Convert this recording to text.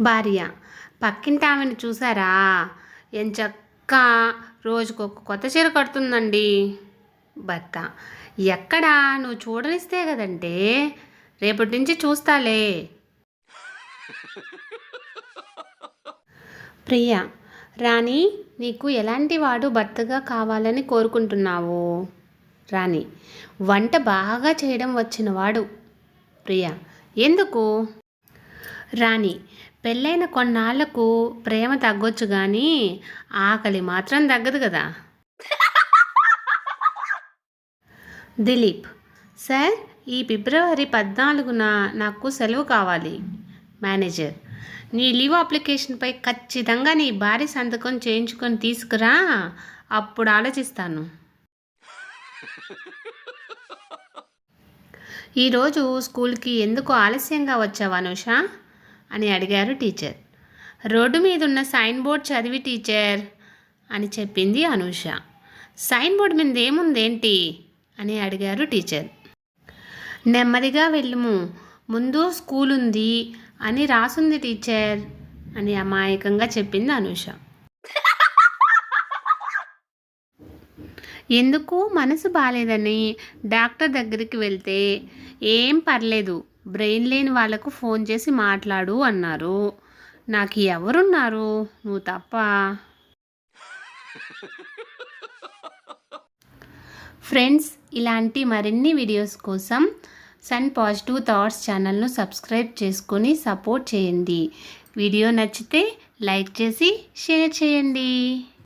భార్య, పక్కింటి ఆమెను చూసారా? ఎంచక్క రోజుకొక కొత్త చీర కడుతుందండి. భర్త, ఎక్కడా? నువ్వు చూడనిస్తే కదంటే. రేపటి నుంచి చూస్తాలే. ప్రియ, రాణి, నీకు ఎలాంటి వాడు భర్తగా కావాలని కోరుకుంటున్నావు? రాణి, వంట బాగా చేయడం వచ్చినవాడు. ప్రియ, ఎందుకు? రాణి, పెళ్ళైన కొన్నాళ్లకు ప్రేమ తగ్గొచ్చు కానీ ఆకలి మాత్రం తగ్గదు కదా. దిలీప్, సార్, ఈ ఫిబ్రవరి 14న నాకు సెలవు కావాలి. మేనేజర్, నీ లీవ్ అప్లికేషన్పై ఖచ్చితంగా నీ భార్య సంతకం చేయించుకొని తీసుకురా, అప్పుడు ఆలోచిస్తాను. ఈరోజు స్కూల్కి ఎందుకు ఆలస్యంగా వచ్చావు అనూష అని అడిగారు టీచర్. రోడ్డు మీద ఉన్న సైన్ బోర్డ్ చదివి టీచర్ అని చెప్పింది అనూష. సైన్ బోర్డు మీద ఏముందేంటి అని అడిగారు టీచర్. నెమ్మదిగా వెళ్ళుము, ముందు స్కూల్ ఉంది అని రాసుంది టీచర్ అని అమాయకంగా చెప్పింది అనూష. ఎందుకు మనసు బాగాలేదని డాక్టర్ దగ్గరికి వెళ్తే ఏం పర్లేదు, బ్రెయిన్ లేని వాళ్ళకు ఫోన్ చేసి మాట్లాడు అన్నారు. నాకు ఎవరున్నారు, నువ్వు తప్ప. ఫ్రెండ్స్, ఇలాంటి మరిన్ని వీడియోస్ కోసం సన్ పాజిటివ్ థాట్స్ ఛానల్ను సబ్స్క్రైబ్ చేసుకొని సపోర్ట్ చేయండి. వీడియో నచ్చితే లైక్ చేసి షేర్ చేయండి.